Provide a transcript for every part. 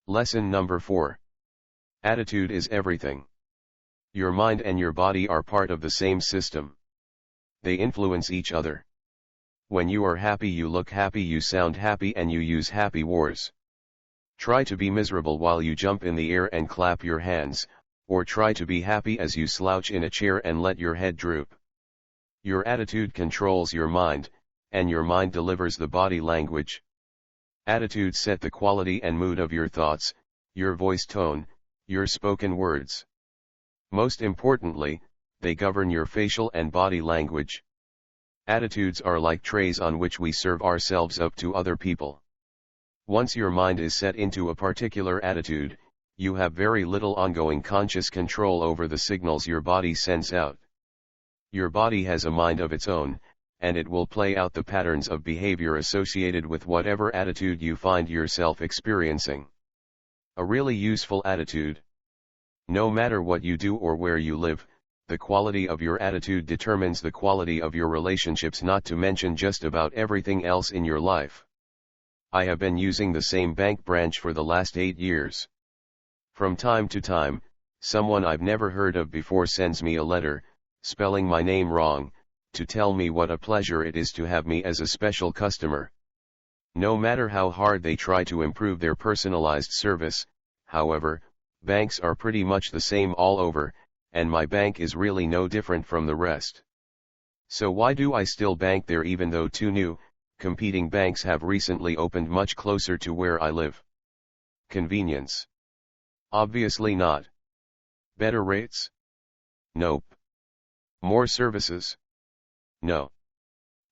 Lesson number 4. Attitude is everything. Your mind and your body are part of the same system. They influence each other. When you are happy, you look happy, you sound happy, and you use happy words. Try to be miserable while you jump in the air and clap your hands, or try to be happy as you slouch in a chair and let your head droop. Your attitude controls your mind, and your mind delivers the body language. Attitudes set the quality and mood of your thoughts, your voice tone, your spoken words. Most importantly, they govern your facial and body language. Attitudes are like trays on which we serve ourselves up to other people. Once your mind is set into a particular attitude, you have very little ongoing conscious control over the signals your body sends out. Your body has a mind of its own, and it will play out the patterns of behavior associated with whatever attitude you find yourself experiencing. A really useful attitude. No matter what you do or where you live, the quality of your attitude determines the quality of your relationships, not to mention just about everything else in your life. I have been using the same bank branch for the last 8 years. From time to time, someone I've never heard of before sends me a letter, spelling my name wrong, to tell me what a pleasure it is to have me as a special customer. No matter how hard they try to improve their personalized service, however, banks are pretty much the same all over, and my bank is really no different from the rest. So why do I still bank there even though 2 new, competing banks have recently opened much closer to where I live? Convenience? Obviously not. Better rates? Nope. More services? No.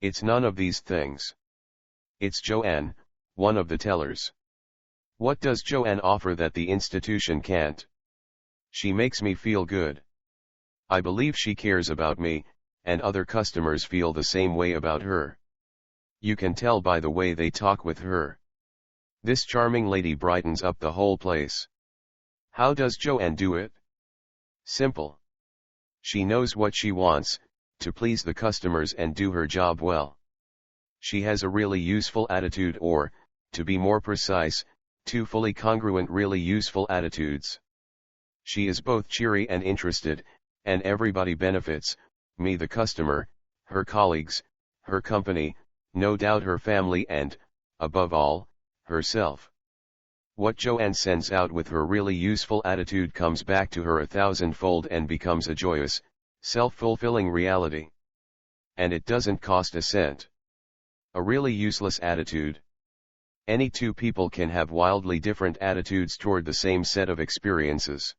It's none of these things. It's Joanne, one of the tellers. What does Joanne offer that the institution can't? She makes me feel good. I believe she cares about me, and other customers feel the same way about her. You can tell by the way they talk with her. This charming lady brightens up the whole place. How does Joanne do it? Simple. She knows what she wants, to please the customers and do her job well. She has a really useful attitude, or, to be more precise, 2 fully congruent really useful attitudes. She is both cheery and interested, and everybody benefits, me the customer, her colleagues, her company, no doubt her family, and, above all, herself. What Joanne sends out with her really useful attitude comes back to her 1,000-fold and becomes a joyous, self-fulfilling reality. And it doesn't cost a cent. A really useless attitude. Any 2 people can have wildly different attitudes toward the same set of experiences.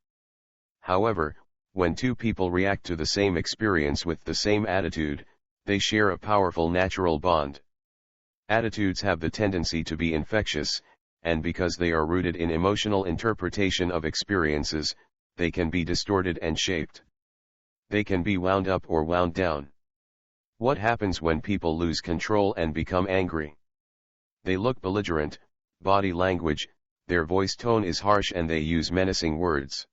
However, when 2 people react to the same experience with the same attitude, they share a powerful natural bond. Attitudes have the tendency to be infectious, and because they are rooted in emotional interpretation of experiences, they can be distorted and shaped. They can be wound up or wound down. What happens when people lose control and become angry? They look belligerent, body language, their voice tone is harsh, and they use menacing words.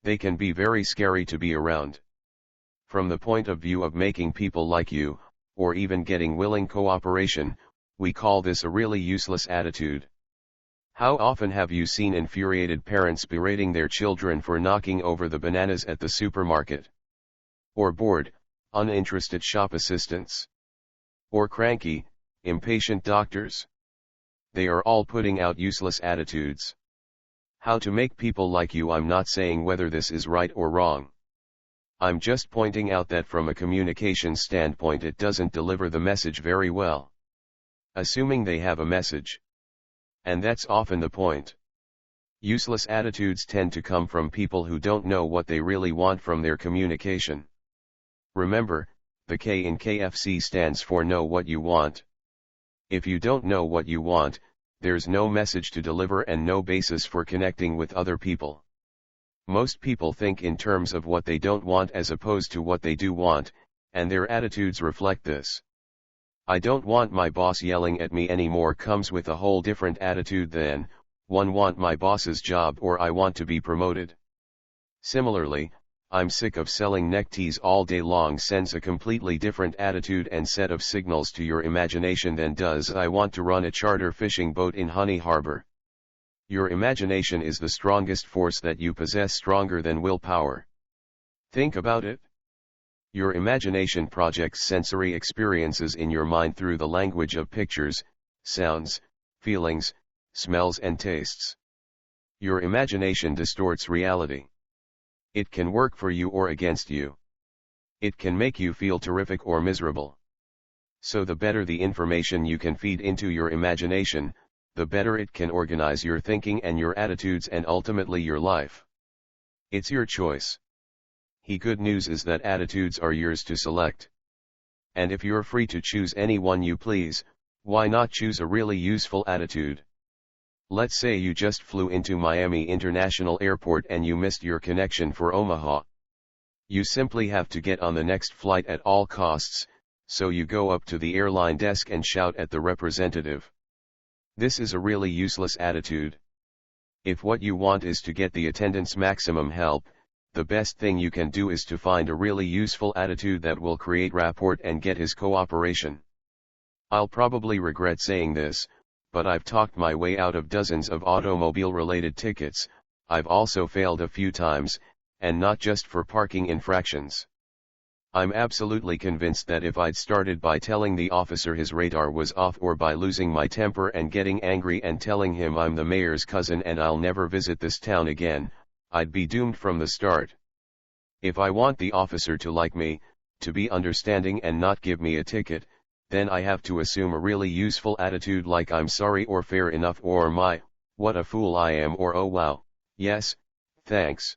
They can be very scary to be around. From the point of view of making people like you, or even getting willing cooperation, we call this a really useless attitude. How often have you seen infuriated parents berating their children for knocking over the bananas at the supermarket? Or bored, uninterested shop assistants? Or cranky, impatient doctors? They are all putting out useless attitudes. How to make people like you? I'm not saying whether this is right or wrong. I'm just pointing out that from a communication standpoint it doesn't deliver the message very well. Assuming they have a message. And that's often the point. Useless attitudes tend to come from people who don't know what they really want from their communication. Remember, the K in KFC stands for know what you want. If you don't know what you want, there's no message to deliver and no basis for connecting with other people. Most people think in terms of what they don't want as opposed to what they do want, and their attitudes reflect this. I don't want my boss yelling at me anymore comes with a whole different attitude than, one want my boss's job or I want to be promoted. Similarly, I'm sick of selling neckties all day long sends a completely different attitude and set of signals to your imagination than does I want to run a charter fishing boat in Honey Harbor. Your imagination is the strongest force that you possess, stronger than willpower. Think about it. Your imagination projects sensory experiences in your mind through the language of pictures, sounds, feelings, smells and tastes. Your imagination distorts reality. It can work for you or against you. It can make you feel terrific or miserable. So the better the information you can feed into your imagination, the better it can organize your thinking and your attitudes and ultimately your life. It's your choice. The good news is that attitudes are yours to select. And if you're free to choose any one you please, why not choose a really useful attitude? Let's say you just flew into Miami International Airport and you missed your connection for Omaha. You simply have to get on the next flight at all costs, so you go up to the airline desk and shout at the representative. This is a really useless attitude. If what you want is to get the attendant's maximum help, the best thing you can do is to find a really useful attitude that will create rapport and get his cooperation. I'll probably regret saying this, but I've talked my way out of dozens of automobile-related tickets. I've also failed a few times, and not just for parking infractions. I'm absolutely convinced that if I'd started by telling the officer his radar was off, or by losing my temper and getting angry and telling him I'm the mayor's cousin and I'll never visit this town again, I'd be doomed from the start. If I want the officer to like me, to be understanding and not give me a ticket, then I have to assume a really useful attitude like I'm sorry or fair enough or my, what a fool I am or oh wow, yes, thanks.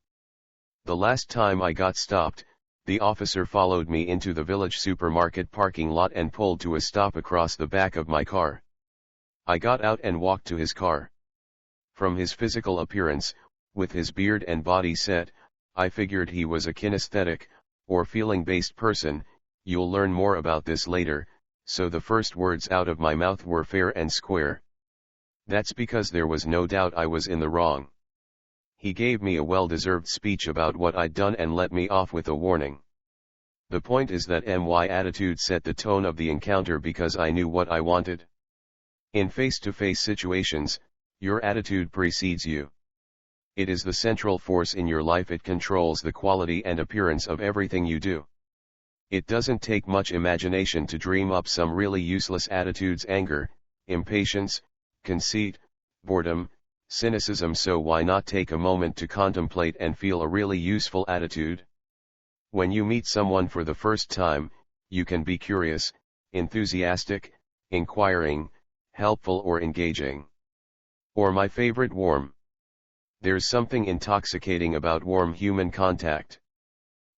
The last time I got stopped, the officer followed me into the village supermarket parking lot and pulled to a stop across the back of my car. I got out and walked to his car. From his physical appearance, with his beard and body set, I figured he was a kinesthetic, or feeling-based person. You'll learn more about this later, so the first words out of my mouth were fair and square. That's because there was no doubt I was in the wrong. He gave me a well-deserved speech about what I'd done and let me off with a warning. The point is that my attitude set the tone of the encounter because I knew what I wanted. In face-to-face situations, your attitude precedes you. It is the central force in your life. It controls the quality and appearance of everything you do. It doesn't take much imagination to dream up some really useless attitudes: anger, impatience, conceit, boredom, cynicism. So why not take a moment to contemplate and feel a really useful attitude? When you meet someone for the first time, you can be curious, enthusiastic, inquiring, helpful or engaging. Or my favorite, warm. There's something intoxicating about warm human contact.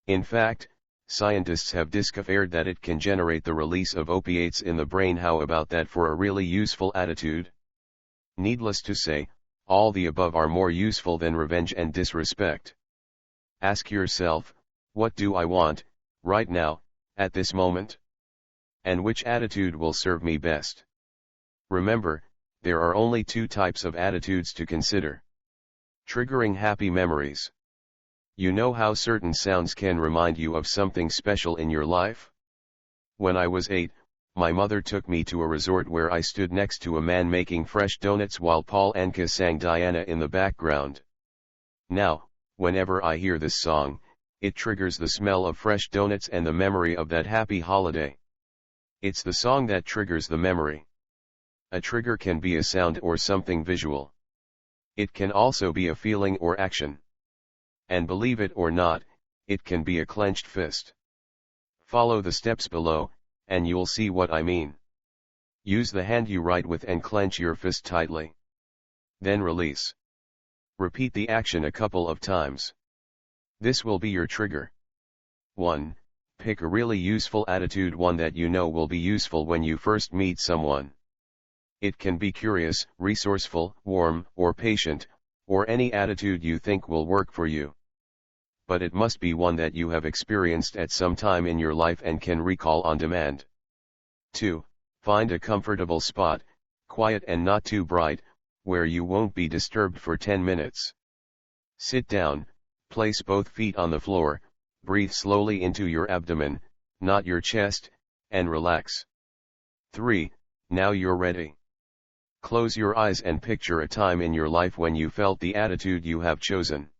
In fact, scientists have discovered that it can generate the release of opiates in the brain. How about that for a really useful attitude? Needless to say, all the above are more useful than revenge and disrespect. Ask yourself, what do I want, right now, at this moment? And which attitude will serve me best? Remember, there are only two types of attitudes to consider. Triggering happy memories. You know how certain sounds can remind you of something special in your life? When I was 8, my mother took me to a resort where I stood next to a man making fresh donuts while Paul Anka sang Diana in the background. Now, whenever I hear this song, it triggers the smell of fresh donuts and the memory of that happy holiday. It's the song that triggers the memory. A trigger can be a sound or something visual. It can also be a feeling or action. And believe it or not, it can be a clenched fist. Follow the steps below, and you'll see what I mean. Use the hand you write with and clench your fist tightly. Then release. Repeat the action a couple of times. This will be your trigger. 1. Pick a really useful attitude, one that you know will be useful when you first meet someone. It can be curious, resourceful, warm, or patient, or any attitude you think will work for you. But it must be one that you have experienced at some time in your life and can recall on demand. 2. Find a comfortable spot, quiet and not too bright, where you won't be disturbed for 10 minutes. Sit down, place both feet on the floor, breathe slowly into your abdomen, not your chest, and relax. 3. Now you're ready. Close your eyes and picture a time in your life when you felt the attitude you have chosen.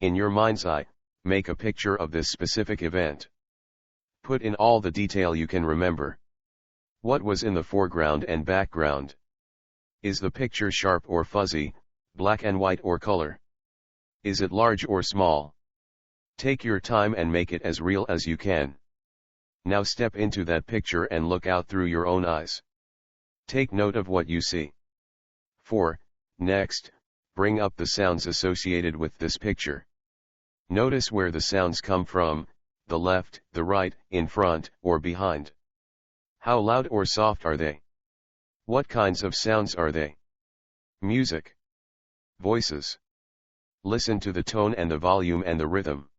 In your mind's eye, make a picture of this specific event. Put in all the detail you can remember. What was in the foreground and background? Is the picture sharp or fuzzy, black and white or color? Is it large or small? Take your time and make it as real as you can. Now step into that picture and look out through your own eyes. Take note of what you see. 4. Next, bring up the sounds associated with this picture. Notice where the sounds come from, the left, the right, in front, or behind. How loud or soft are they? What kinds of sounds are they? Music. Voices. Listen to the tone and the volume and the rhythm.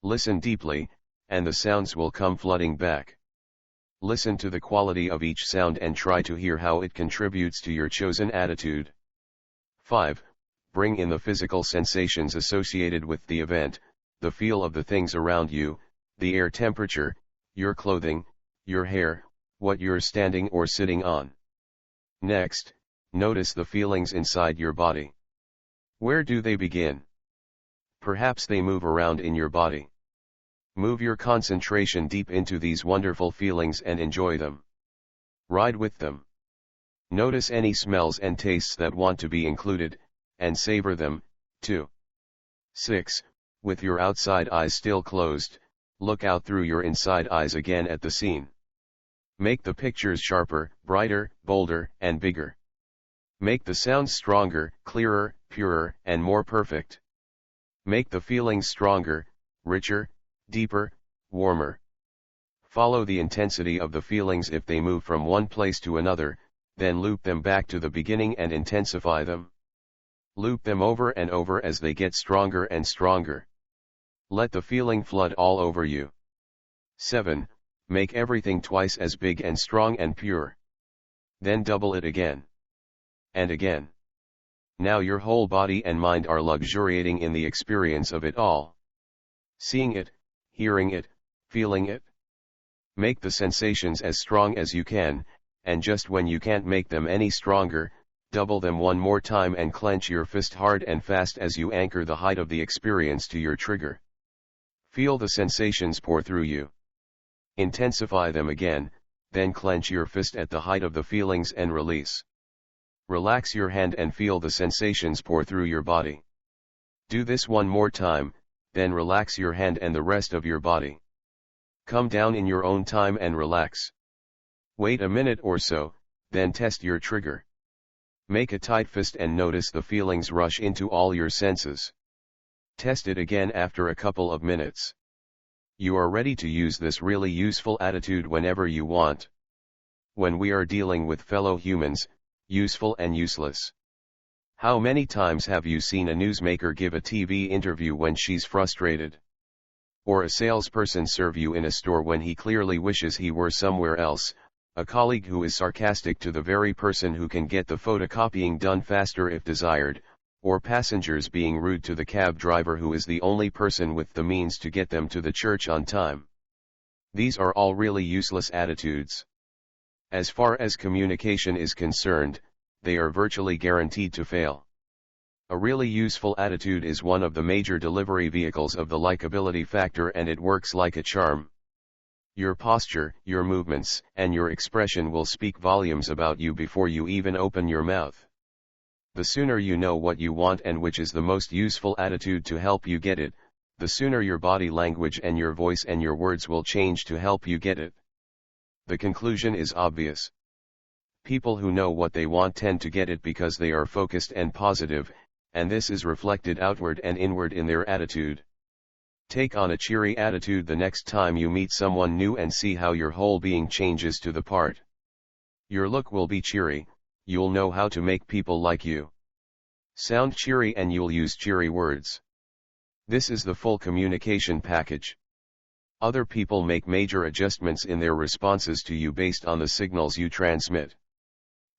Listen deeply, and the sounds will come flooding back. Listen to the quality of each sound and try to hear how it contributes to your chosen attitude. 5. Bring in the physical sensations associated with the event, the feel of the things around you, the air temperature, your clothing, your hair, what you're standing or sitting on. Next, notice the feelings inside your body. Where do they begin? Perhaps they move around in your body. Move your concentration deep into these wonderful feelings and enjoy them. Ride with them. Notice any smells and tastes that want to be included, and savor them, too. 6. With your outside eyes still closed, look out through your inside eyes again at the scene. Make the pictures sharper, brighter, bolder, and bigger. Make the sounds stronger, clearer, purer, and more perfect. Make the feelings stronger, richer, deeper, warmer. Follow the intensity of the feelings if they move from one place to another, then loop them back to the beginning and intensify them. Loop them over and over as they get stronger and stronger. Let the feeling flood all over you. 7. Make everything twice as big and strong and pure. Then double it again. And again. Now your whole body and mind are luxuriating in the experience of it all. Seeing it, hearing it, feeling it. Make the sensations as strong as you can, and just when you can't make them any stronger, double them one more time and clench your fist hard and fast as you anchor the height of the experience to your trigger. Feel the sensations pour through you. Intensify them again, then clench your fist at the height of the feelings and release. Relax your hand and feel the sensations pour through your body. Do this one more time, then relax your hand and the rest of your body. Come down in your own time and relax. Wait a minute or so, then test your trigger. Make a tight fist and notice the feelings rush into all your senses. Test it again after a couple of minutes. You are ready to use this really useful attitude whenever you want. When we are dealing with fellow humans, useful and useless. How many times have you seen a newsmaker give a TV interview when she's frustrated? Or a salesperson serve you in a store when he clearly wishes he were somewhere else, a colleague who is sarcastic to the very person who can get the photocopying done faster if desired, or passengers being rude to the cab driver who is the only person with the means to get them to the church on time. These are all really useless attitudes. As far as communication is concerned, they are virtually guaranteed to fail. A really useful attitude is one of the major delivery vehicles of the likability factor, and it works like a charm. Your posture, your movements, and your expression will speak volumes about you before you even open your mouth. The sooner you know what you want and which is the most useful attitude to help you get it, the sooner your body language and your voice and your words will change to help you get it. The conclusion is obvious. People who know what they want tend to get it because they are focused and positive, and this is reflected outward and inward in their attitude. Take on a cheery attitude the next time you meet someone new and see how your whole being changes to the part. Your look will be cheery, you'll know how to make people like you. Sound cheery and you'll use cheery words. This is the full communication package. Other people make major adjustments in their responses to you based on the signals you transmit.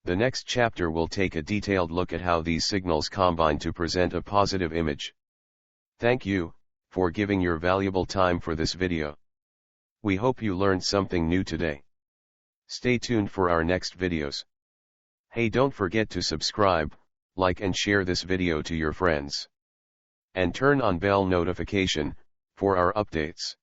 The next chapter will take a detailed look at how these signals combine to present a positive image. Thank you for giving your valuable time for this video. We hope you learned something new today. Stay tuned for our next videos. Hey, don't forget to subscribe, like and share this video to your friends. And turn on bell notification, for our updates.